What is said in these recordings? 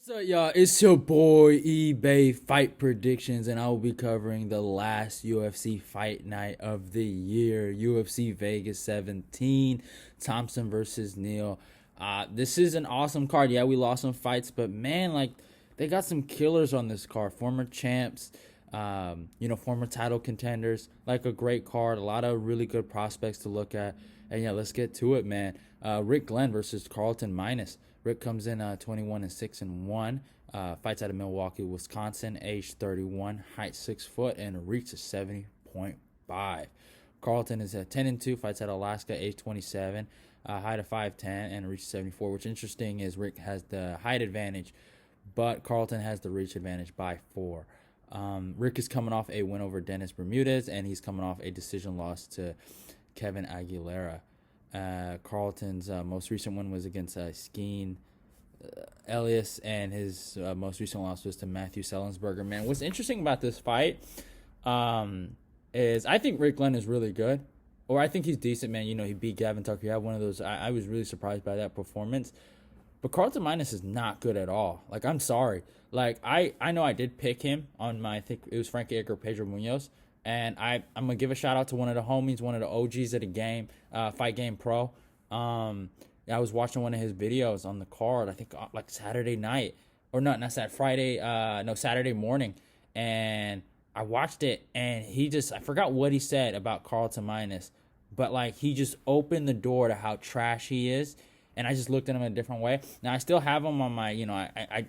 So y'all, it's your boy eBay Fight Predictions, and I will be covering the last UFC fight night of the year, UFC Vegas 17, Thompson versus Neal. This is an awesome card. Yeah, we lost some fights, but man, like they got some killers on this card. Former champs, former title contenders. Like a great card. A lot of really good prospects to look at. And yeah, let's get to it, man. Rick Glenn versus Carlton Minus. Rick comes in 21-6-1. Fights out of Milwaukee, Wisconsin, age 31, height 6 foot, and reach is 70.5. Carlton is at 10-2. Fights out of Alaska, age 27, height of 5'10, and reach 74. Which interesting is Rick has the height advantage, but Carlton has the reach advantage by 4. Rick is coming off a win over Dennis Bermudez, and he's coming off a decision loss to Kevin Aguilera. Carlton's most recent one was against Skeen Elias, and his most recent loss was to Matthew Sellensberger. Man, what's interesting about this fight is I think Rick Glenn is really good, or I think he's decent, man. You know, he beat Gavin Tucker. He had one of those. I was really surprised by that performance. But Carlton Minus is not good at all. Like, I'm sorry. Like, I know I did pick him on my, I think it was Frankie Edgar, Pedro Munoz. And I'm going to give a shout out to one of the homies, one of the OGs at the game, Fight Game Pro. I was watching one of his videos on the card, I think like Saturday night. Or not Saturday, Saturday morning. And I watched it, and I forgot what he said about Carlton Minus. But, like, he just opened the door to how trash he is. And I just looked at him in a different way. Now, I still have him on my, I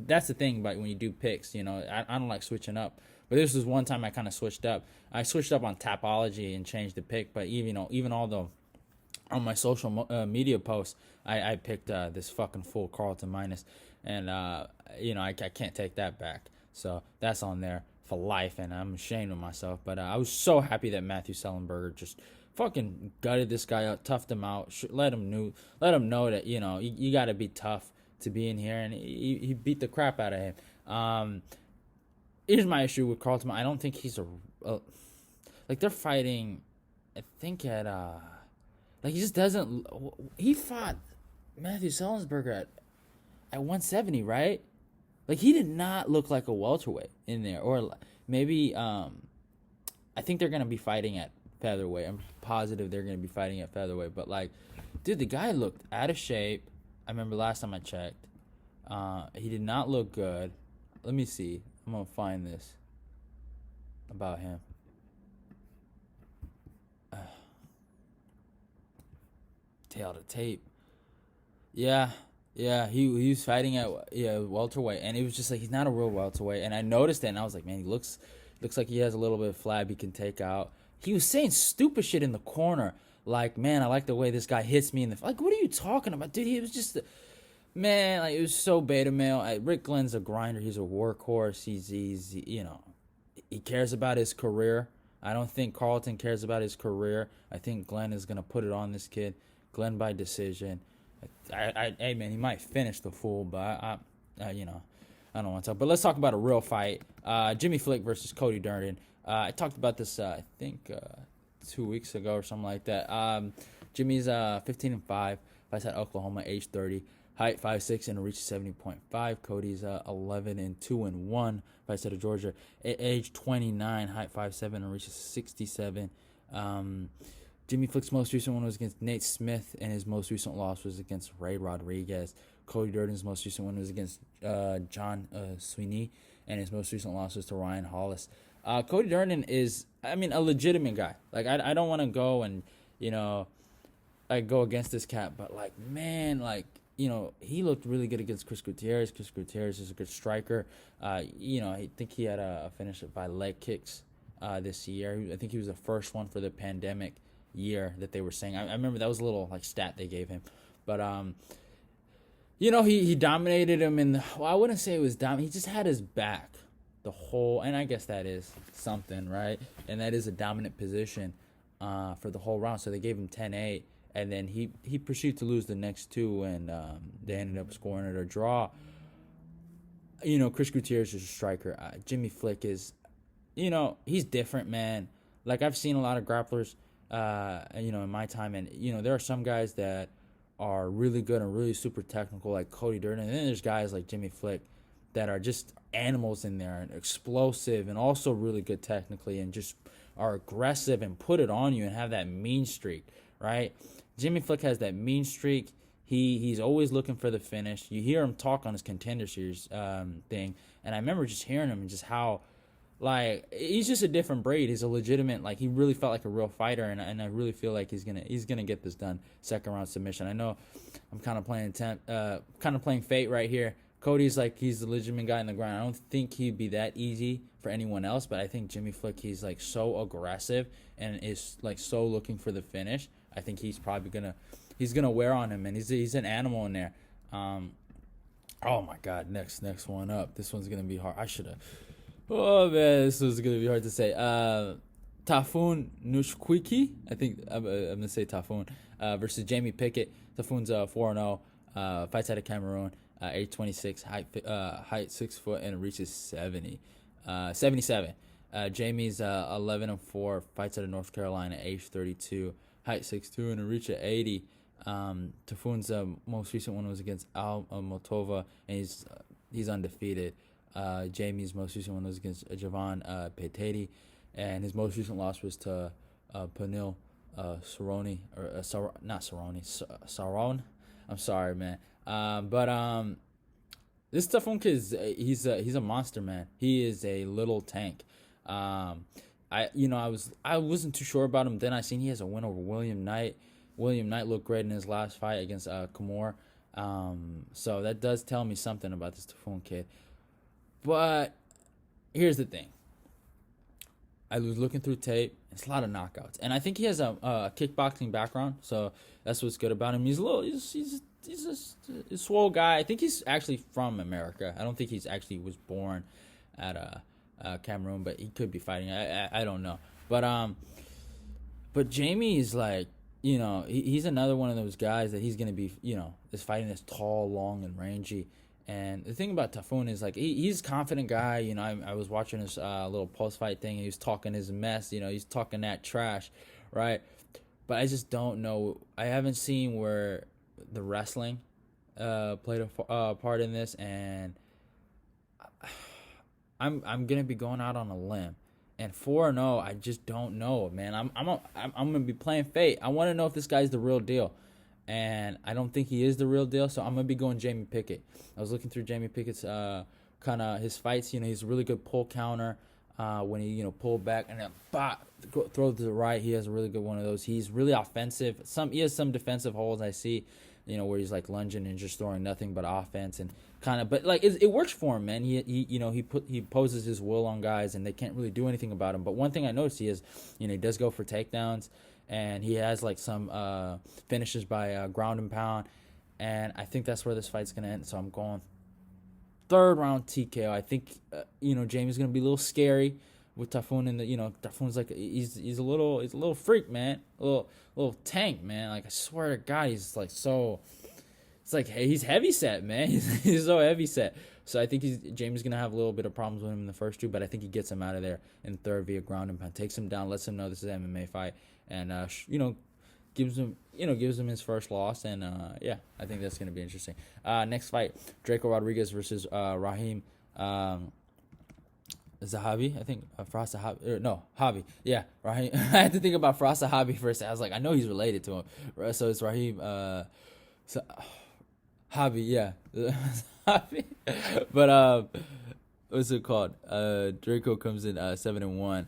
that's the thing about when you do picks, I don't like switching up. But this was one time I kind of switched up. I switched up on Tapology and changed the pick. But even although on my social media posts, I picked this fucking fool Carlton Minus. And, I can't take that back. So that's on there for life. And I'm ashamed of myself. But I was so happy that Matthew Sellenberger just fucking gutted this guy out, toughed him out, let him know that, you got to be tough to be in here. And he beat the crap out of him. Here's my issue with Carlton. I don't think he's like they're fighting. I think at like he just doesn't. He fought Matthew Sellensberger at 170, right? Like he did not look like a welterweight in there, or maybe I think they're gonna be fighting at featherweight. I'm positive they're gonna be fighting at featherweight. But like, dude, the guy looked out of shape. I remember last time I checked. He did not look good. Let me see. I'm gonna find this about him. Tail to tape. Yeah, he was fighting at welterweight, and it was just like he's not a real welterweight. And I noticed it, and I was like, man, he looks like he has a little bit of flab he can take out. He was saying stupid shit in the corner, like, man, I like the way this guy hits me in the like. What are you talking about, dude? He was just. Man, like it was so beta male. Rick Glenn's a grinder. He's a workhorse. He's he cares about his career. I don't think Carlton cares about his career. I think Glenn is gonna put it on this kid. Glenn by decision. Hey man, he might finish the fool, but I don't want to talk. But let's talk about a real fight. Jimmy Flick versus Cody Durden. I talked about this I think 2 weeks ago or something like that. Jimmy's 15-5. Fights at Oklahoma, age 30. Height 5'6" and a reach 70.5. Cody's 11-2-1. Fights out of Georgia. Age 29. Height 5'7" and reach 67. Jimmy Flick's most recent one was against Nate Smith, and his most recent loss was against Ray Rodriguez. Cody Durden's most recent one was against John Sweeney, and his most recent loss was to Ryan Hollis. Cody Durden is, a legitimate guy. Like I don't want to go and like go against this cat, but like man, like. He looked really good against Chris Gutierrez. Chris Gutierrez is a good striker. I think he had a finish by leg kicks this year. I think he was the first one for the pandemic year that they were saying. I remember that was a little like stat they gave him. But he dominated him I wouldn't say it was dominant. He just had his back the whole, and I guess that is something, right? And that is a dominant position for the whole round. So they gave him 10-8. And then he proceeded to lose the next two, and they ended up scoring it a draw. Chris Gutierrez is a striker. Jimmy Flick is, he's different, man. Like, I've seen a lot of grapplers, in my time. And, there are some guys that are really good and really super technical, like Cody Durden. And then there's guys like Jimmy Flick that are just animals in there and explosive and also really good technically and just are aggressive and put it on you and have that mean streak, right? Jimmy Flick has that mean streak. He's always looking for the finish. You hear him talk on his Contender Series thing, and I remember just hearing him and just how, like, he's just a different breed. He's a legitimate, like, he really felt like a real fighter, and I really feel like he's gonna get this done. Second round submission. I know I'm kind of playing fate right here. Cody's like, he's the legitimate guy in the ground. I don't think he'd be that easy for anyone else, but I think Jimmy Flick, he's like so aggressive and is like so looking for the finish. I think he's probably gonna wear on him, and he's an animal in there. Oh my God, next one up. This one's gonna be hard. Oh man, this was gonna be hard to say. Tafun Nushkwiki, I think I'm gonna say Tafun, versus Jamie Pickett. Tafun's 4-0, fights out of Cameroon, age 26, height 6 foot, and reaches 77. Jamie's 11-4, fights out of North Carolina, age 32, height 6'2", and a reach of 80. Tafun's most recent one was against Al Motova, and he's undefeated. Jamie's most recent one was against Javan Pettis, and his most recent loss was to Panil Saroni, or not Saroni, Saron. I'm sorry, man. But this Tafun kid he's a monster, man. He is a little tank. I wasn't too sure about him. Then I seen he has a win over William Knight. William Knight looked great in his last fight against Kamor. So that does tell me something about this Tafun kid. But here's the thing. I was looking through tape. It's a lot of knockouts, and I think he has a kickboxing background, so that's what's good about him. He's a swole guy. I think he's actually from America. I don't think he's actually was born at Cameroon, but he could be fighting. I don't know. But Jamie is like, he's another one of those guys that he's gonna be, is fighting this tall, long, and rangy. And the thing about Tafun is, like, he's a confident guy. I was watching his little post-fight thing, and he was talking his mess. He's talking that trash, right? But I just don't know. I haven't seen where the wrestling played a part in this, and I'm gonna be going out on a limb. And 4-0, I just don't know, man. I'm gonna be playing fate. I want to know if this guy's the real deal. And I don't think he is the real deal, so I'm going to be going Jamie Pickett. I was looking through Jamie Pickett's kind of his fights. He's a really good pull counter when he, pulled back and then throw to the right. He has a really good one of those. He's really offensive. He has some defensive holes I see, where he's like lunging and just throwing nothing but offense and kind of. But like it works for him, man. He poses his will on guys and they can't really do anything about him. But one thing I noticed he does go for takedowns. And he has like some finishes by ground and pound, and I think that's where this fight's gonna end. So I'm going third round TKO. I think Jamie's gonna be a little scary with Tafun, and Tafun's like he's a little freak, man, a little tank, man. Like I swear to God, he's like so. It's like he's heavy set, man. He's so heavy set. So I think Jamie's gonna have a little bit of problems with him in the first two, but I think he gets him out of there in third via ground and pound, takes him down, lets him know this is an MMA fight. And gives him his first loss, and I think that's gonna be interesting. Next fight, Dhiego Rodriguez versus Rahim Zahabi. I think Zahabi. Yeah, Rahim. I had to think about Zahabi for a second. I was like, I know he's related to him. So it's Rahim Zahabi. Yeah, Zahabi. But what's it called? Dhiego comes in 7-1.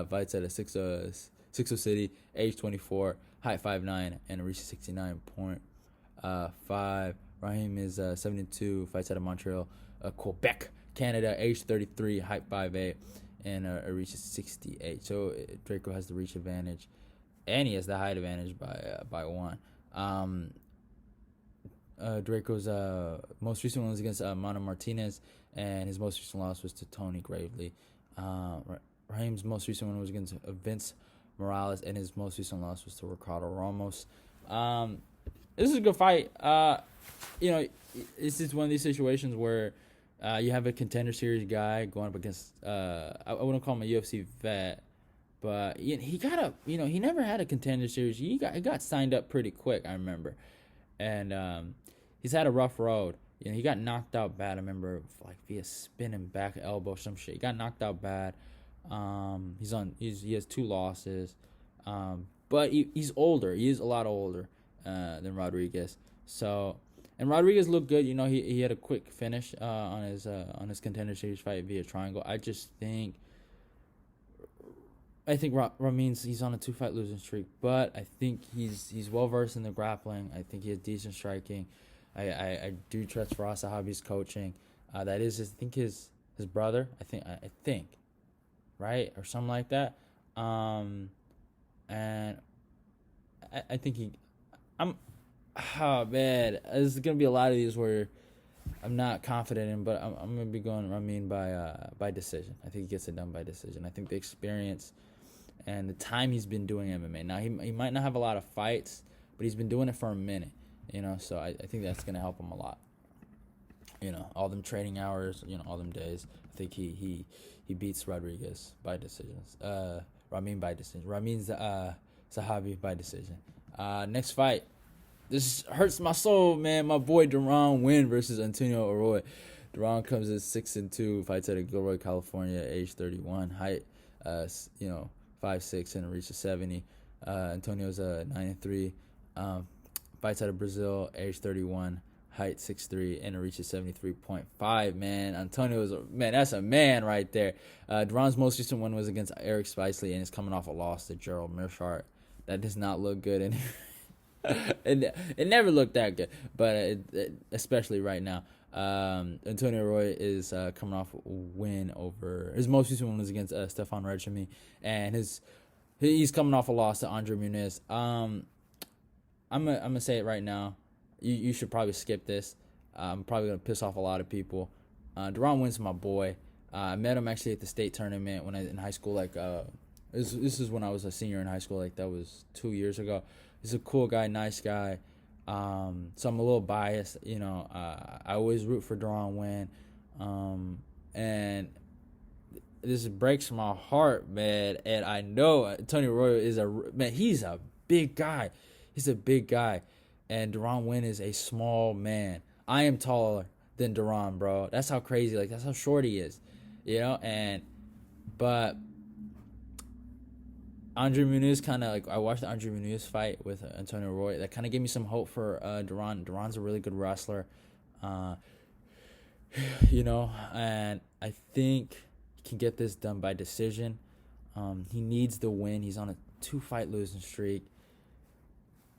Fights at a 6-0 City, age 24, height 5'9", and reaches 69.5. Rahim is 72, fights out of Montreal, Quebec, Canada, age 33, height 5'8", and reaches 68. So Dhiego has the reach advantage, and he has the height advantage by one. Draco's most recent one was against Mano Martinez, and his most recent loss was to Tony Gravely. Rahim's most recent one was against Vince Morales, and his most recent loss was to Ricardo Ramos. This is a good fight. This is one of these situations where you have a Contender Series guy going up against I wouldn't call him a UFC vet, but he got he never had a Contender Series. He got signed up pretty quick, I remember. and he's had a rough road. He got knocked out bad. I remember like via spinning back elbow, some shit. He got knocked out bad. He has 2 losses, but he's older. He is a lot older than Rodriguez. So, and Rodriguez looked good. He had a quick finish on his Contender Series fight via triangle. I think Ramin's he's on a 2-fight losing streak, but I think he's well versed in the grappling. I think he has decent striking. I do trust Zahabi's coaching. That is his brother. I think, right, or something like that. And I think oh man, there's gonna be a lot of these where I'm not confident in, but I'm gonna be going Ramin by decision. I think he gets it done by decision. I think the experience and the time he's been doing MMA. Now he might not have a lot of fights, but he's been doing it for a minute. So I think that's gonna help him a lot. All them training hours, all them days. I think he beats Rodriguez by decisions. Ramin by decision. Ramin's Zahabi by decision. Next fight. This hurts my soul, man. My boy Duran win versus Antonio Arroyo. Duran comes in 6-2, fights out of Gilroy, California, age 31, height, 5'6" and reaches 70. Antonio's 9-3, fights out of Brazil, age 31, height 6'3", and reaches 73.5. Man, Antonio's that's a man right there. Duran's most recent win was against Eric Spicely, and is coming off a loss to Gerald Mearshart. That does not look good, and it never looked that good, but especially right now. Antonio Arroyo is coming off a win over his most recent one was against Stefan Rajami, and he's coming off a loss to Andre Muniz. I'm gonna say it right now. You should probably skip this. I'm probably gonna piss off a lot of people. Duran wins, my boy. I met him actually at the state tournament when I was in high school. This is when I was a senior in high school. That was 2 years ago. He's a cool guy, nice guy. So I'm a little biased. I always root for Duran win. And this breaks my heart, man. And I know Antonio Arroyo is he's a big guy. He's a big guy. And Duran Win is a small man. I am taller than Duran, bro. That's how crazy. That's how short he is. But Andre Muniz I watched the Andre Muniz fight with Antonio Arroyo. That kind of gave me some hope for Duran. Duran's a really good wrestler. And I think he can get this done by decision. He needs the win. He's on a 2-fight losing streak.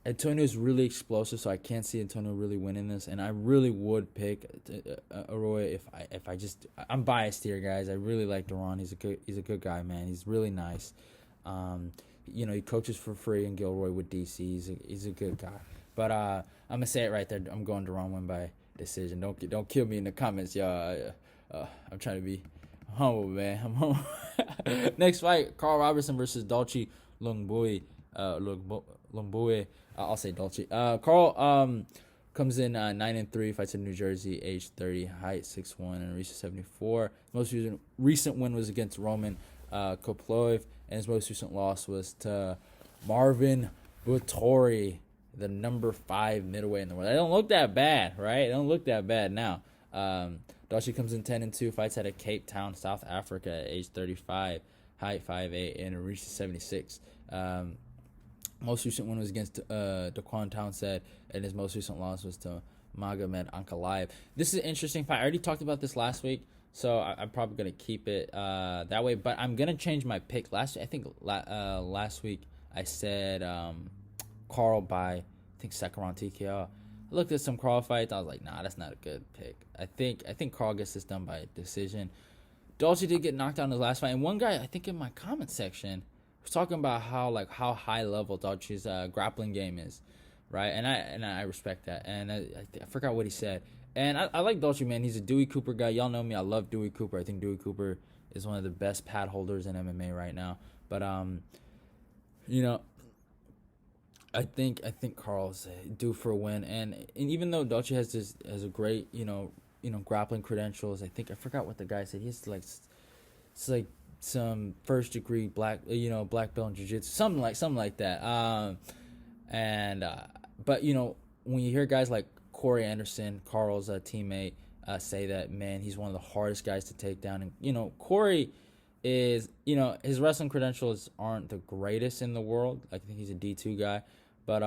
Antonio's really explosive, so I can't see Antonio really winning this, and I really would pick Arroyo if I'm biased here, guys. I really like Duran. He's a good guy, man. He's really nice. He coaches for free in Gilroy with DC. He's a good guy. But I'm gonna say it right there. I'm going Duran win by decision. Don't kill me in the comments, y'all. I'm trying to be humble, man. I'm humble. Next fight: Karl Robertson versus Dolce Lungbui. Lumboe. I'll say Dolce. Karl comes in 9-3, fights in New Jersey, age 30, height 6'1", and reaches 74. Most recent win was against Roman Koploev, and his most recent loss was to Marvin Vettori, the number 5 middleweight in the world. They don't look that bad, right? They don't look that bad now. Dolce comes in 10-2, fights out of Cape Town, South Africa, age 35, height 5'8", and reaches 76. Most recent one was against Daquan Townsend, and his most recent loss was to Magomed Ankalaev. This is an interesting fight. I already talked about this last week, so I'm probably going to keep it that way. But I'm going to change my pick. Last week I said Karl by, second round TKO. I looked at some Karl fights. I was like, nah, that's not a good pick. I think Karl gets this done by decision. Dolce did get knocked out in his last fight. And one guy, I think in my comment section, was talking about how high level Dolce's grappling game is, right? And I respect that. And I forgot what he said. And I like Dolce, man. He's a Dewey Cooper guy. Y'all know me. I love Dewey Cooper. I think Dewey Cooper is one of the best pad holders in MMA right now. But I think Karl's due for a win. And even though Dolce has a great grappling credentials, I forgot what the guy said. He's like some first degree black belt in jiu-jitsu, something like that. But when you hear guys like Corey Anderson, Karl's teammate, say that, man, he's one of the hardest guys to take down. And, Corey is, his wrestling credentials aren't the greatest in the world. I think he's a D2 guy. But,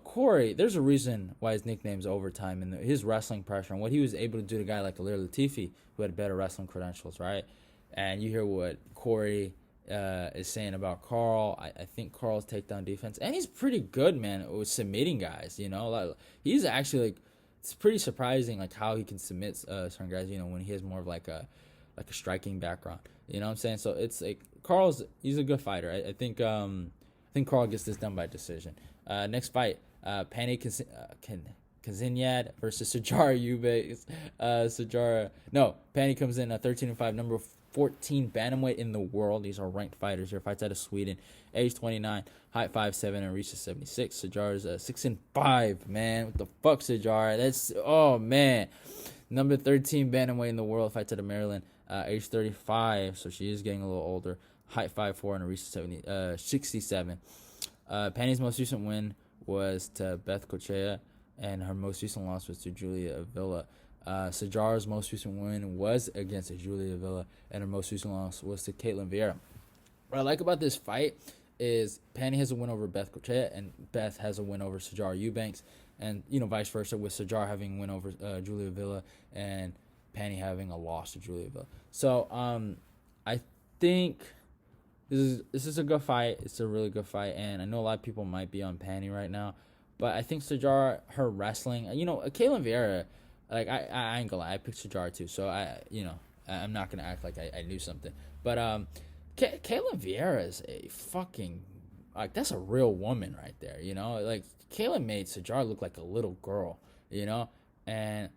Corey, there's a reason why his nickname's Overtime, and his wrestling pressure and what he was able to do to a guy like Alir Latifi, who had better wrestling credentials, right? And you hear what Corey is saying about Karl. I think Karl's takedown defense, and he's pretty good, man, with submitting guys. He's actually it's pretty surprising how he can submit certain guys. When he has more of like a striking background. You know what I'm saying? So it's he's a good fighter. I think Karl gets this done by decision. Next fight, Pannie Kianzad versus Sijara Eubanks. Pannie comes in 13-5, number 14 bantamweight in the world. These are ranked fighters here. Fights out of Sweden. Age 29, height 5'7", and reaches 76. Sijara's 6-5, man. What the fuck, Sijara? That's, oh, man. Number 13 bantamweight in the world. Fights out of Maryland. Age 35, so she is getting a little older. Height 5'4", and reaches 67. Pannie's most recent win was to Beth Kochea, and her most recent loss was to Julia Avila. Sijara's most recent win was against Julia Avila, and her most recent loss was to Caitlin Vera. What I like about this fight is Pannie has a win over Beth Kochea, and Beth has a win over Sijara Eubanks, and vice versa, with Sijara having a win over Julia Avila and Pannie having a loss to Julia Avila. So I think this is a good fight. It's a really good fight, and I know a lot of people might be on Pannie right now, but I think Sijara, her wrestling, Caitlin Vera, I ain't gonna lie, I picked Sijara too, so I'm not gonna act like I knew something, but Caitlin Vera is a fucking, that's a real woman right there, Caitlin made Sijara look like a little girl, and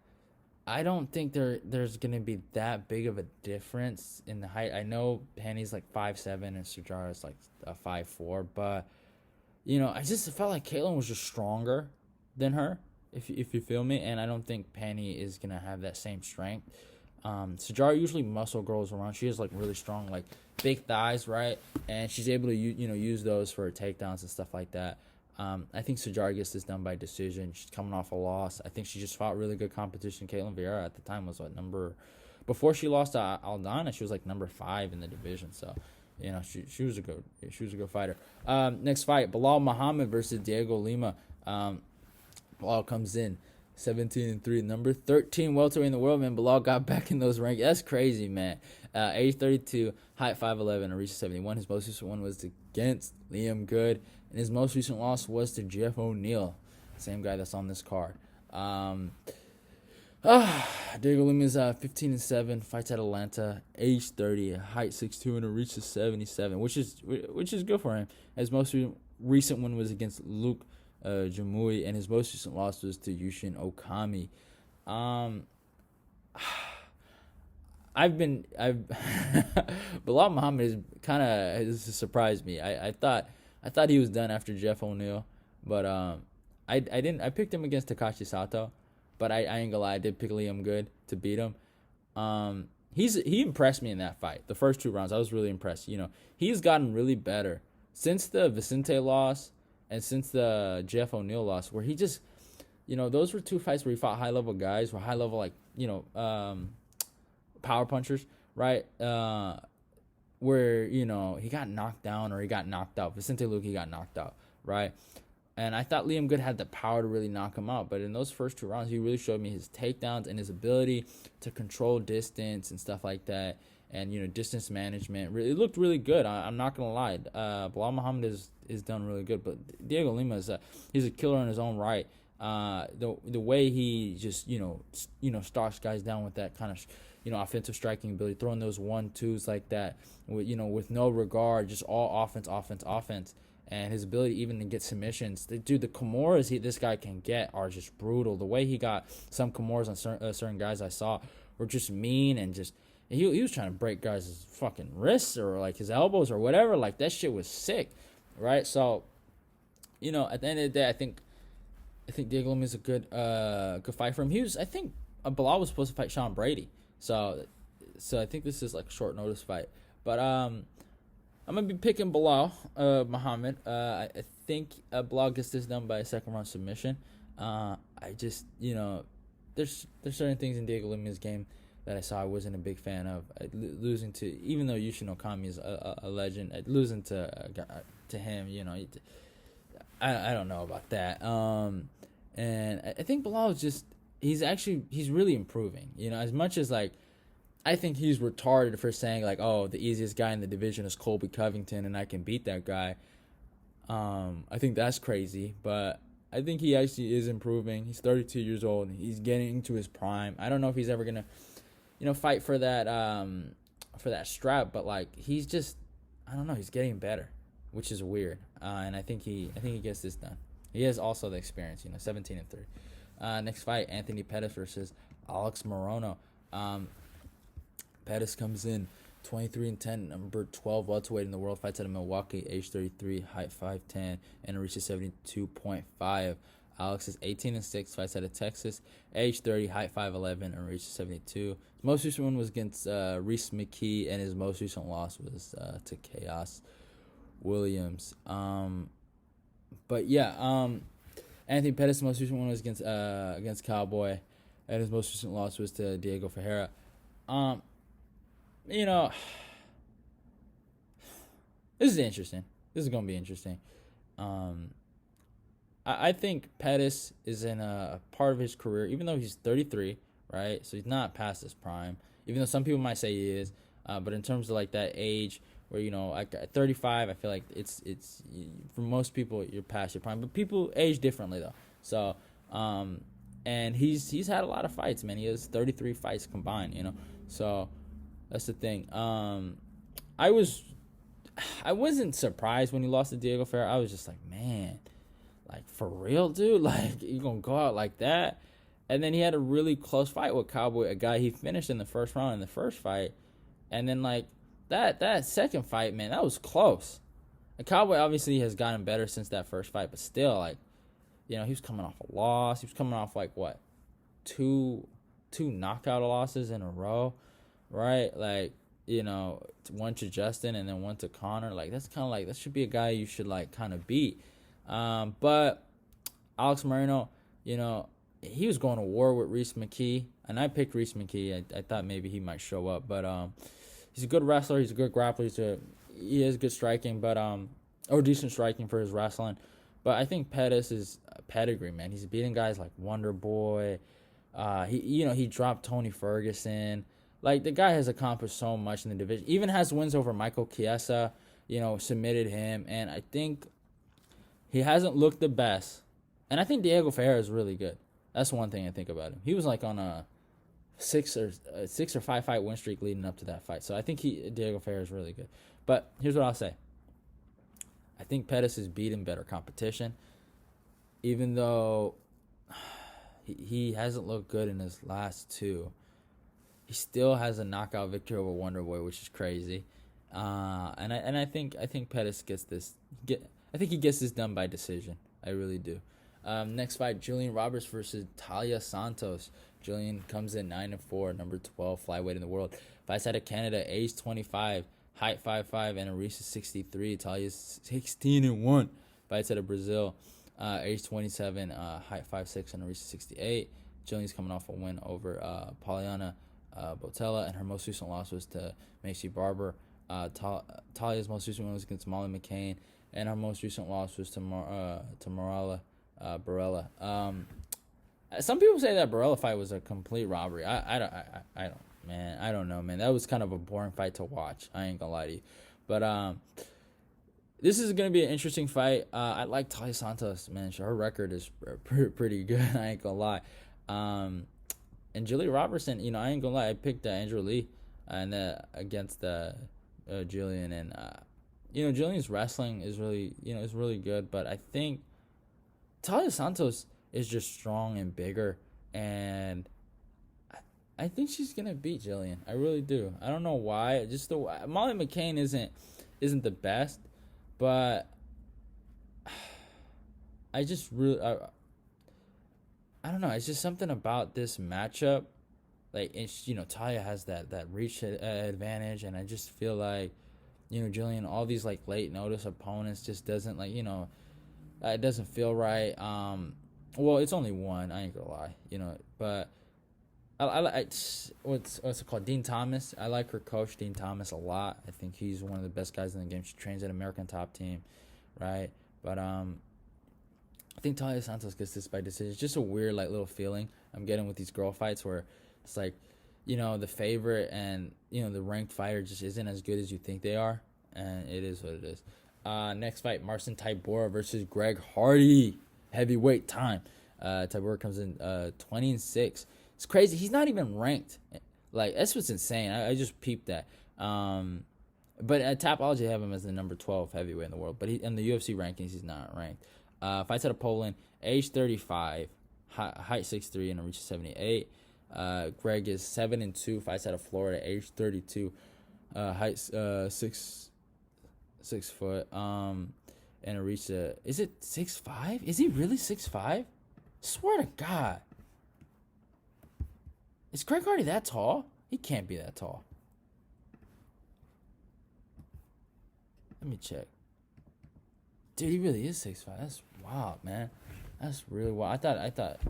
I don't think there's gonna be that big of a difference in the height. I know Pannie's 5'7" and Sijara's a 5'4", but I just felt like Caitlin was just stronger than her, if you feel me, and I don't think Pannie is gonna have that same strength. Sijara usually muscle girls around. She has really strong big thighs, right? And she's able to use those for her takedowns and stuff like that. I think Sijara gets this done by decision. She's coming off a loss. I think she just fought really good competition. Caitlin Vera at the time was before she lost to Aldana, she was number 5 in the division. So, she was a good fighter. Next fight, Belal Muhammad versus Dhiego Lima. Belal comes in 17-3, number 13 welterweight in the world, man. Belal got back in those rankings. That's crazy, man. Age 32, height 5'11", and reaches 71. His most recent one was against Liam Good, and his most recent loss was to Geoff O'Neal, same guy that's on this card. Dhiego Lima is 15-7, fights at Atlanta, age 30, height 6'2", and reaches 77, which is good for him. His most recent one was against Luke Jamui, and his most recent loss was to Yushin Okami. Belal Muhammad has surprised me. I thought he was done after Geoff O'Neal, but I picked him against Takashi Sato, but I ain't gonna lie, I did pick Liam Good to beat him. He impressed me in that fight. The first 2 rounds, I was really impressed. He's gotten really better since the Vicente loss and since the Geoff O'Neal loss, where he just, those were 2 fights where he fought high level guys, or high level power punchers, right? Where he got knocked down or he got knocked out. Vicente Luque, he got knocked out, right? And I thought Liam Good had the power to really knock him out, but in those first 2 rounds, he really showed me his takedowns and his ability to control distance and stuff like that, and distance management. It looked really good. I'm not gonna lie. Belal Muhammad is done really good, but Dhiego Lima he's a killer in his own right. The way he just stalks guys down with that kind of offensive striking ability, throwing those 1-2s like that with no regard, just all offense, and his ability even to get submissions. The Kimuras this guy can get are just brutal. The way he got some Kimuras on certain guys I saw were just mean, and just he was trying to break guys' fucking wrists or his elbows or whatever. That shit was sick, right? So, at the end of the day, I think Dhiego Lima is a good fight for him. I think Belal was supposed to fight Sean Brady, so I think this is a short notice fight. But I'm gonna be picking Belal, Muhammad. I think Belal gets this done by a second round submission. I just, there's certain things in Dhiego Lima's game that I saw I wasn't a big fan of. Losing to, even though Yushin Okami is a legend, losing to him, I don't know about that. And I think Belal is just, he's really improving. As much as like, I think he's retarded for saying like, oh, the easiest guy in the division is Colby Covington and I can beat that guy. I think that's crazy, but I think he actually is improving. He's 32 years old. He's getting into his prime. I don't know if he's ever gonna, fight for that strap, but like he's just, I don't know, he's getting better, which is weird. And I think he gets this done. He has also the experience, 17-3. Next fight, Anthony Pettis versus Alex Morono. Pettis comes in 23-10, number 12 welterweight in the world. Fights out of Milwaukee, age 33, height 5'10", and reaches 72.5. Alex is 18-6, fights out of Texas, age 30, height 5'11", and reaches 72. His most recent one was against Reese McKee, and his most recent loss was to Khaos Williams. But yeah, Anthony Pettis' most recent one was against Cowboy, and his most recent loss was to Dhiego Pereira. This is interesting. This is going to be interesting. I think Pettis is in a part of his career, even though he's 33, right? So he's not past his prime, even though some people might say he is. But in terms of like that age where, like at 35, I feel like it's for most people, you're past your prime. But people age differently, though. So, and he's had a lot of fights, man. He has 33 fights combined, So that's the thing. I wasn't surprised when he lost to Dhiego Pereira. I was just like, man, like for real, dude? Like you gonna go out like that? And then he had a really close fight with Cowboy, a guy he finished in the first round in the first fight. And then like that second fight, man, that was close. And Cowboy obviously has gotten better since that first fight, but still, like, he was coming off a loss. He was coming off like what, two knockout losses in a row, right? Like, one to Justin and then one to Connor. Like that's kind of like, that should be a guy you should like kind of beat. But Alex Morono, he was going to war with Reese McKee, and I picked Reese McKee. I thought maybe he might show up, but he's a good wrestler. He's a good grappler. He has good striking, but or decent striking for his wrestling. But I think Pettis is pedigree, man. He's beating guys like Wonder Boy. He dropped Tony Ferguson. Like the guy has accomplished so much in the division. Even has wins over Michael Chiesa. Submitted him, and I think he hasn't looked the best. And I think Dhiego Pereira is really good. That's one thing I think about him. He was like on a 6 or 5 fight win streak leading up to that fight. So I think Dhiego Pereira is really good. But here's what I'll say. I think Pettis is beating better competition. Even though he hasn't looked good in his last two, he still has a knockout victory over Wonder Boy, which is crazy. And I think Pettis gets this. I think he gets this done by decision. I really do. Next fight, Gillian Roberts versus Taila Santos. Gillian comes in 9-4, number 12 flyweight in the world. Fights out of Canada, age 25, height 5'5", and a reach of 63. Talia's 16-1. Fights out of Brazil, age 27, height 5'6", and a reach of 68. Gillian's coming off a win over Poliana Botella, and her most recent loss was to Macy Barber. Talia's most recent win was against Molly McCain, and her most recent loss was to Barella. Some people say that Barella fight was a complete robbery. I don't know, man. That was kind of a boring fight to watch. I ain't gonna lie to you, but this is gonna be an interesting fight. I like Taila Santos, man. Her record is pretty good. I ain't gonna lie. And Julie Robertson, I ain't gonna lie. I picked Andrew Lee and against Gillian, and Gillian's wrestling is really is really good, but I think Taila Santos is just strong and bigger, and I think she's gonna beat Gillian. I really do. I don't know why. Just Molly McCain isn't the best, but I just really I don't know. It's just something about this matchup. Like, Taila has that reach advantage, and I just feel like Gillian, all these like late notice opponents just doesn't like it doesn't feel right. Well, it's only one. I ain't gonna lie, but what's it called? Dean Thomas. I like her coach, Dean Thomas, a lot. I think he's one of the best guys in the game. She trains at American Top Team, right? But I think Taila Santos gets this by decision. It's just a weird like little feeling I'm getting with these girl fights where it's like, the favorite and the ranked fighter just isn't as good as you think they are, and it is what it is. Next fight, Marcin Tybura versus Greg Hardy, heavyweight time. Tybura comes in 20-6. It's crazy. He's not even ranked. Like, that's what's insane. I just peeped that. But at Tapology, I have him as the number 12 heavyweight in the world. But in the UFC rankings, he's not ranked. Fights out of Poland, age 35, height 6'3", and a reach of 78. Greg is 7-2. Fights out of Florida, age 32, height 6 foot. And a reach of, is it 6'5"? Is he really 6'5"? Swear to God. Is Greg Hardy that tall? He can't be that tall. Let me check. Dude, he really is 6'5". That's wild, man. That's really wild. I thought,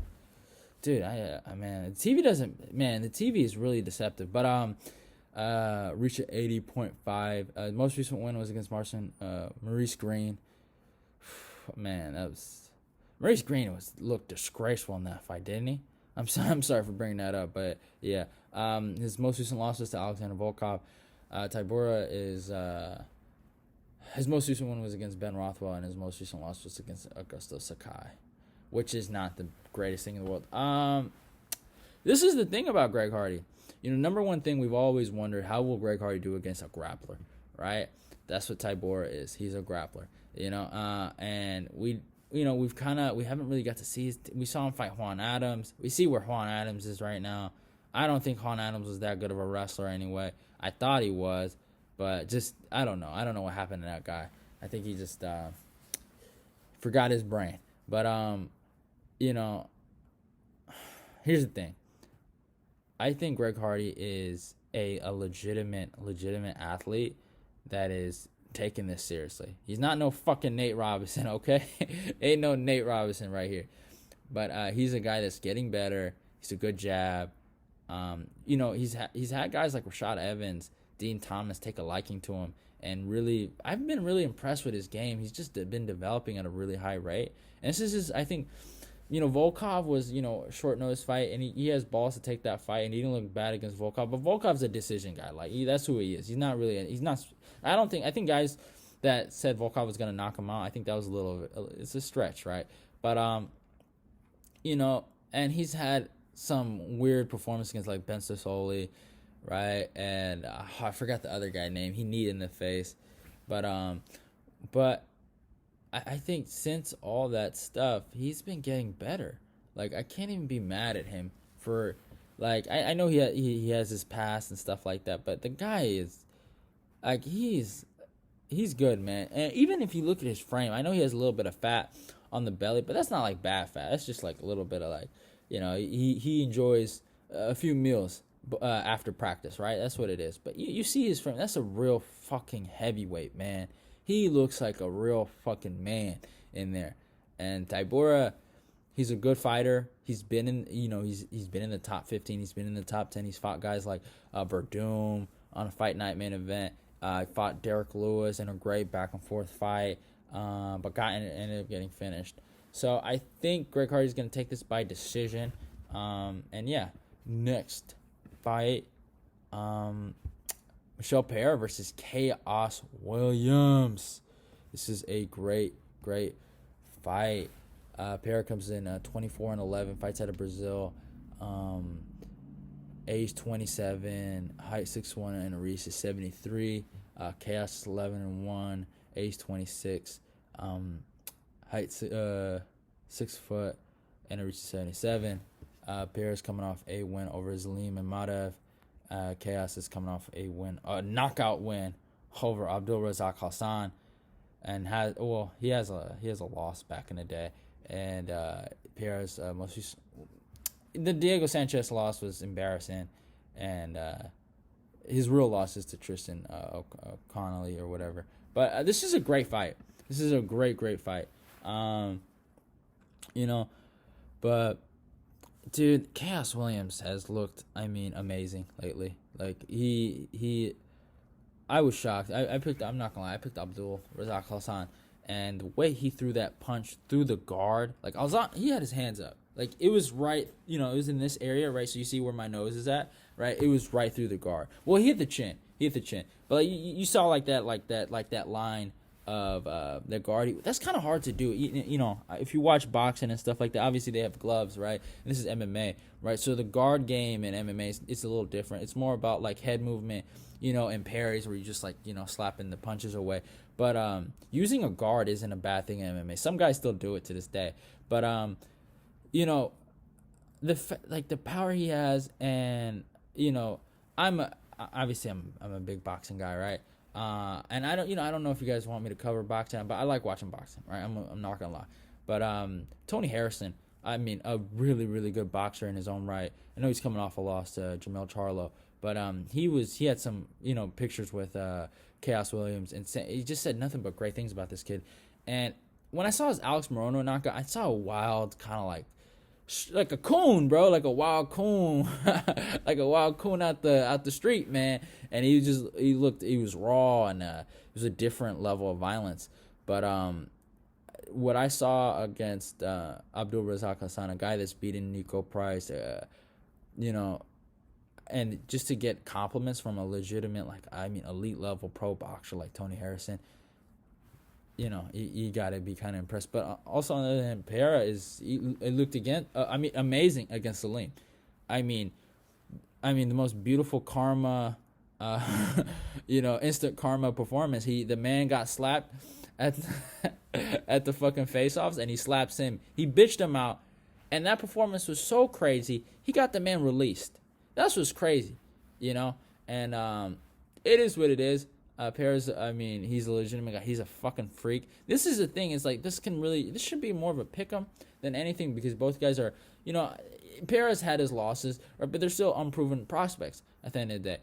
dude, man, the TV doesn't, man, the TV is really deceptive. But reached 80.5. Most recent win was against Marcin, Maurice Green. Man, Maurice Green looked disgraceful in that fight, didn't he? I'm sorry for bringing that up, but yeah. His most recent loss was to Alexander Volkov. Tybura is his most recent one was against Ben Rothwell, and his most recent loss was against Augusto Sakai, which is not the greatest thing in the world. This is the thing about Greg Hardy. Number one thing we've always wondered, how will Greg Hardy do against a grappler, right? That's what Tybura is. He's a grappler, and we haven't really got to see we saw him fight Juan Adams. We see where Juan Adams is right now. I don't think Juan Adams was that good of a wrestler anyway. I thought he was, but just, I don't know. I don't know what happened to that guy. I think he just forgot his brain. But, here's the thing. I think Greg Hardy is a legitimate athlete that is taking this seriously. He's not no fucking Nate Robinson, okay? Ain't no Nate Robinson right here. But he's a guy that's getting better. He's a good jab. He's had guys like Rashad Evans, Dean Thomas take a liking to him, and really, I've been really impressed with his game. He's just been developing at a really high rate. And this is I think, Volkov was, a short notice fight, and he has balls to take that fight, and he didn't look bad against Volkov. But Volkov's a decision guy. Like, that's who he is. I think guys that said Volkov was going to knock him out, I think that was it's a stretch, right? But, and he's had some weird performance against, like, Ben Sassoli, right? And I forgot the other guy name. He kneed in the face. But I think since all that stuff, he's been getting better. Like, I can't even be mad at him for, like, I know he has his past and stuff like that, but the guy is, like, he's good, man. And even if you look at his frame, I know he has a little bit of fat on the belly, but that's not, like, bad fat. That's just, like, a little bit of, like, he enjoys a few meals after practice, right? That's what it is. But you see his frame. That's a real fucking heavyweight, man. He looks like a real fucking man in there. And Tybura, he's a good fighter. He's been in, he's been in the top 15. He's been in the top 10. He's fought guys like Verdum on a fight night main event. Fought Derek Lewis in a great back and forth fight, but ended up getting finished. So I think Greg Hardy's going to take this by decision. And yeah, next fight, Michel Pereira versus Khaos Williams. This is a great fight. Pereira comes in 24-11, fights out of Brazil. Age 27, height 6'1", and a reach is 73. Khaos is 11-1, age 26. Height 6 foot, and a reach is 77. Pereira's coming off a win over Lima and Madev. Khaos is coming off a knockout win over Abdul Razak Hassan, and he has a loss back in the day. And Pereira's the Dhiego Sanchez loss was embarrassing, and his real loss is to Tristan Connolly or whatever. But this is a great fight. This is a great fight. But dude, Khaos Williams has looked, amazing lately. Like I was shocked. I'm not gonna lie, I picked Abdul Razak Hassan, and the way he threw that punch through the guard, like he had his hands up. Like it was right, it was in this area, right? So you see where my nose is at, right? It was right through the guard. Well, he hit the chin. But like, you saw like that line of the guard. That's kind of hard to do. If you watch boxing and stuff like that, obviously they have gloves, right? And this is MMA, right? So the guard game in MMA it's a little different. It's more about like head movement, and parries where you just like, slapping the punches away. But using a guard isn't a bad thing in MMA. Some guys still do it to this day. But the power he has, and I'm a big boxing guy, right? And I don't know if you guys want me to cover boxing, but I like watching boxing, right? I'm not gonna lie. But Tony Harrison, a really, really good boxer in his own right. I know he's coming off a loss to Jamel Charlo, but he had some pictures with Khaos Williams, and he just said nothing but great things about this kid. And when I saw his Alex Morono knockout, I saw a wild kind of like a coon, bro, like a wild coon, like a wild coon out the street, man. And he was raw, and it was a different level of violence. But what I saw against Abdul Razak Hassan, a guy that's beaten Nico Price, and just to get compliments from a legitimate, elite level pro boxer like Tony Harrison, you got to be kind of impressed. But also on the other hand, Pereira it looked amazing against Salim. The most beautiful karma, instant karma performance. The man got slapped at at the fucking face-offs, and he slaps him. He bitched him out, and that performance was so crazy. He got the man released. That's what's crazy, and it is what it is. Pereira's, he's a legitimate guy. He's a fucking freak. This is the thing. It's like this should be more of a pick'em than anything, because both guys are, Pereira's had his losses, but they're still unproven prospects at the end of the day.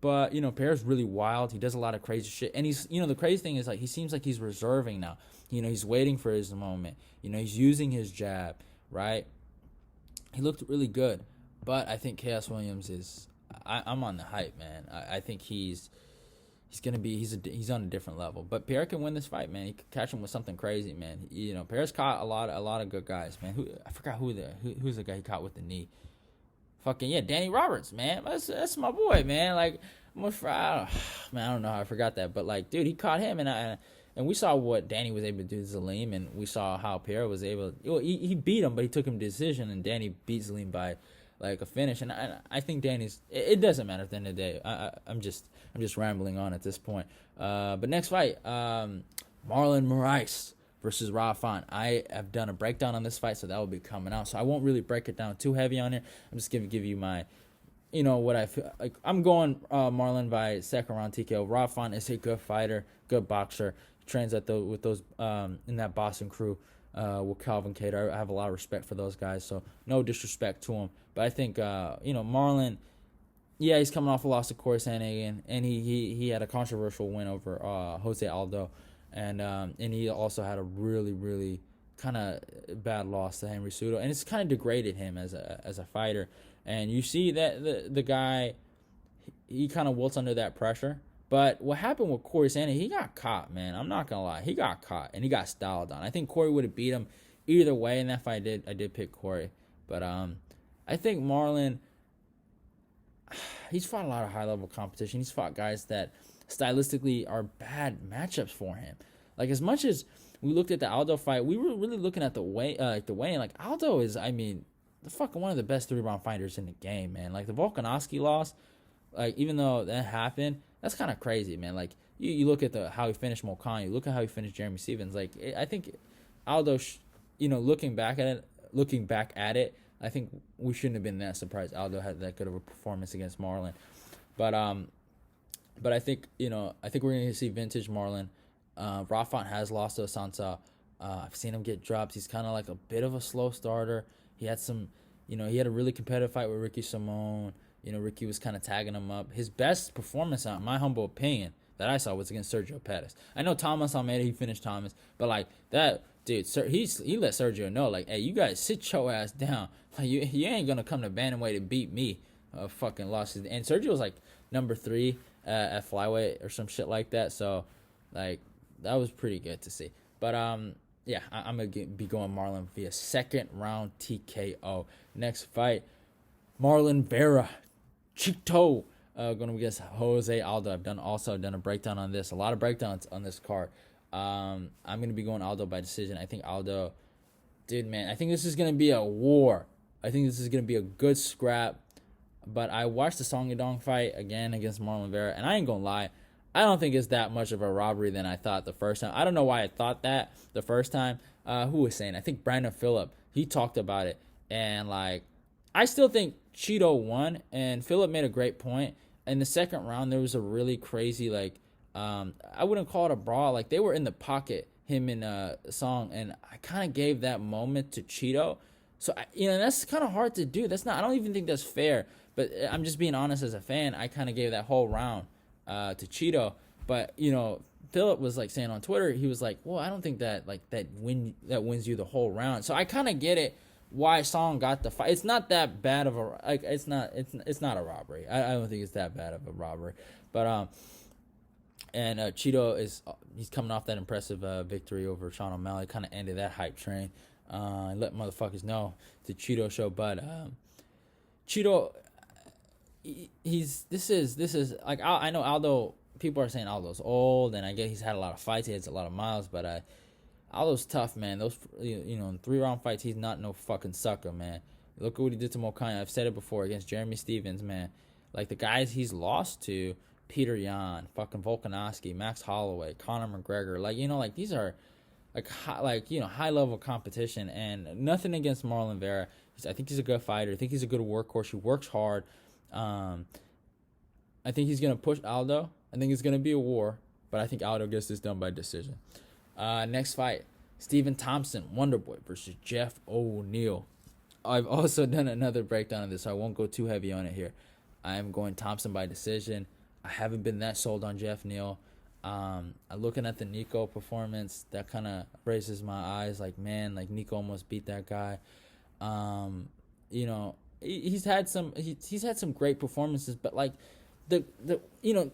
But Pereira's really wild. He does a lot of crazy shit, and he's, the crazy thing is, like, he seems like he's reserving now. He's waiting for his moment. He's using his jab, right? He looked really good, but I think Khaos Williams is. I'm on the hype, man. I think he's on a different level. But Pereira can win this fight, man. He could catch him with something crazy, man. Pereira's caught a lot of good guys, man. I forgot who's the guy he caught with the knee. Fucking yeah, Danny Roberts, man. That's my boy, man. Like, I don't know how I forgot that, but like, dude, he caught him, and we saw what Danny was able to do to Salim, and we saw how Pereira was able. He beat him, but he took him to decision, and Danny beat Salim by like a finish. And I think Danny's. It doesn't matter at the end of the day. I'm just rambling on at this point. But next fight, Marlon Moraes versus Rafan. I have done a breakdown on this fight, so that will be coming out. So I won't really break it down too heavy on here. I'm just gonna give you my, what I feel like. I'm going Marlon by second round TKO. Rafan is a good fighter, good boxer. He trains with those in that Boston crew with Calvin Cater. I have a lot of respect for those guys. So no disrespect to him, but I think Marlon. Yeah, he's coming off a loss to Corey Sandhagen, and he had a controversial win over José Aldo, and he also had a really, really kind of bad loss to Henry Cejudo, and it's kind of degraded him as a fighter. And you see that the guy, he kind of wilts under that pressure. But what happened with Corey Sandhagen, he got caught, man. I'm not gonna lie, he got caught and he got styled on. I think Corey would have beat him either way in that fight. I did pick Corey, but I think Marlon. He's fought a lot of high-level competition. He's fought guys that stylistically are bad matchups for him. Like, as much as we looked at the Aldo fight, we were really looking at the weigh-in. Like, Aldo is, the fucking one of the best 3-round fighters in the game, man. Like, the Volkanovski loss, like, even though that happened, that's kind of crazy, man. Like, you look at how he finished Mokan, you look at how he finished Jeremy Stevens. Like, I think Aldo, looking back at it, I think we shouldn't have been that surprised Aldo had that good of a performance against Marlon. But I think we're going to see vintage Marlon. Rafan has lost to Santos. I've seen him get dropped. He's kind of like a bit of a slow starter. He had some, he had a really competitive fight with Ricky Simone. Ricky was kind of tagging him up. His best performance, in my humble opinion, that I saw was against Sergio Pettis. I know Thomas Almeida, he finished Thomas, but like that dude, he let Sergio know, like, hey, you guys sit your ass down. Like, you ain't gonna come to bantamweight and beat me. Fucking lost his, and Sergio was like number 3 at flyweight or some shit like that. So, like, that was pretty good to see. But yeah, I'm gonna be going Marlon via second round TKO. Next fight, Marlon Vera, Chito, going to against José Aldo. I've done a breakdown on this. A lot of breakdowns on this card. I'm going to be going Aldo by decision. I think Aldo, dude, man, I think this is going to be a war. I think this is going to be a good scrap. But I watched the Song Yadong fight again against Marlon Vera, and I ain't going to lie, I don't think it's that much of a robbery than I thought the first time. I don't know why I thought that the first time. Who was saying? I think Brandon Phillip. He talked about it. And, like, I still think Cheeto won, and Phillip made a great point. In the second round, there was a really crazy, like, I wouldn't call it a brawl. Like, they were in the pocket, him and Song, and I kind of gave that moment to Cheeto. So, that's kind of hard to do. I don't even think that's fair. But I'm just being honest as a fan. I kind of gave that whole round to Cheeto. But, Phillip was, like, saying on Twitter, he was like, well, I don't think that, like, that wins you the whole round. So I kind of get it why Song got the fight. It's not that bad of a, like, it's not a robbery. I don't think it's that bad of a robbery. But and Cheeto he's coming off that impressive victory over Sean O'Malley. Kind of ended that hype train. Let motherfuckers know the Cheeto show. But Cheeto, this is like, I know Aldo. People are saying Aldo's old, and I get he's had a lot of fights. He has a lot of miles, but Aldo's tough, man. Those, in 3-round fights, he's not no fucking sucker, man. Look at what he did to Mokaina. I've said it before, against Jeremy Stevens, man. Like, the guys he's lost to, Peter Yan, fucking Volkanovski, Max Holloway, Conor McGregor, like, these are high level competition. And nothing against Marlon Vera. I think he's a good fighter. I think he's a good workhorse. He works hard. I think he's gonna push Aldo. I think it's gonna be a war, but I think Aldo gets this done by decision. Next fight, Stephen Thompson, Wonderboy versus Geoff O'Neal. I've also done another breakdown of this, so I won't go too heavy on it here. I am going Thompson by decision. I haven't been that sold on Geoff Neal. I'm looking at the Nico performance. That kind of raises my eyes. Like, man, like, Nico almost beat that guy. He's had some great performances, but like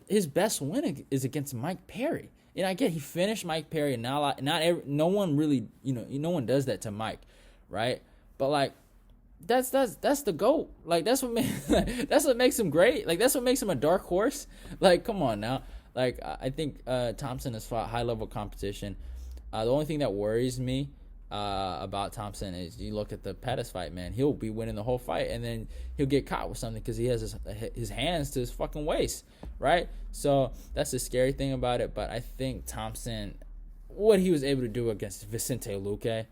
his best win is against Mike Perry. I get he finished Mike Perry, and no one really, no one does that to Mike, right? But like, that's the GOAT. Like, that's what makes him great. Like, that's what makes him a dark horse. Like, come on now. Like, I think Thompson has fought high level competition. The only thing that worries me about Thompson is, you look at the Pettis fight, man. He'll be winning the whole fight, and then he'll get caught with something because he has his hands to his fucking waist, right? So that's the scary thing about it. But I think Thompson, what he was able to do against Vicente Luque,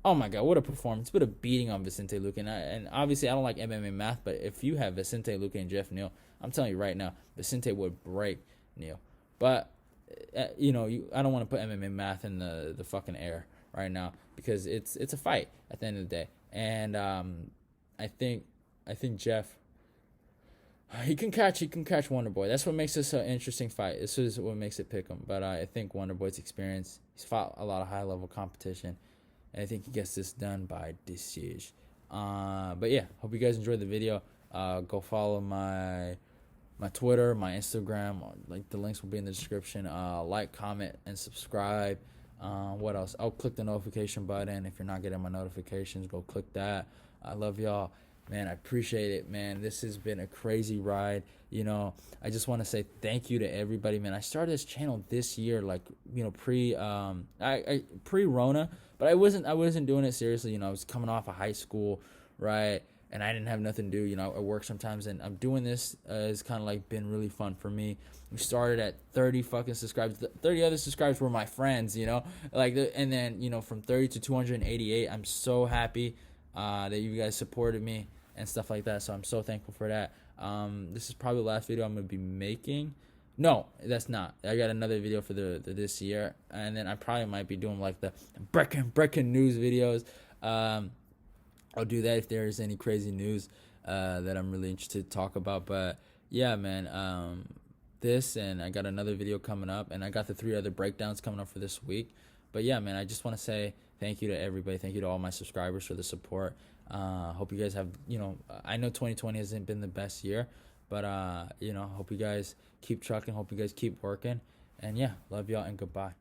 oh my God, what a performance! What a beating on Vicente Luque. And obviously, I don't like MMA math, but if you have Vicente Luque and Geoff Neal, I'm telling you right now, Vicente would break Neal. But I don't want to put MMA math in the fucking air right now, because it's a fight at the end of the day. And I think Geoff, he can catch Wonderboy. That's what makes this an interesting fight. This is what makes it pick him. But I think Wonderboy's experience, he's fought a lot of high level competition, and I think he gets this done by decision. But yeah, hope you guys enjoyed the video. Go follow my Twitter, my Instagram. Like, the links will be in the description. Like, comment, and subscribe. What else? I'll click the notification button. If you're not getting my notifications, go click that. I love y'all, man. I appreciate it, man. This has been a crazy ride. I just want to say thank you to everybody, man. I started this channel this year, like, pre-Rona, but I wasn't doing it seriously. I was coming off of high school, right? And I didn't have nothing to do. I work sometimes, and I'm doing this. It's kind of like been really fun for me. We started at 30 fucking subscribers. 30 other subscribers were my friends, and then, from 30 to 288, I'm so happy that you guys supported me and stuff like that. So I'm so thankful for that. This is probably the last video I'm going to be making. No, that's not. I got another video for this year, and then I probably might be doing like the breaking news videos. I'll do that if there is any crazy news. that I'm really interested to talk about. But yeah, man, this, and I got another video coming up, and I got the 3 other breakdowns coming up for this week. But yeah, man, I just want to say thank you to everybody. Thank you to all my subscribers for the support. Hope you guys have, I know 2020 hasn't been the best year, but hope you guys keep trucking. Hope you guys keep working. And yeah, love y'all and goodbye.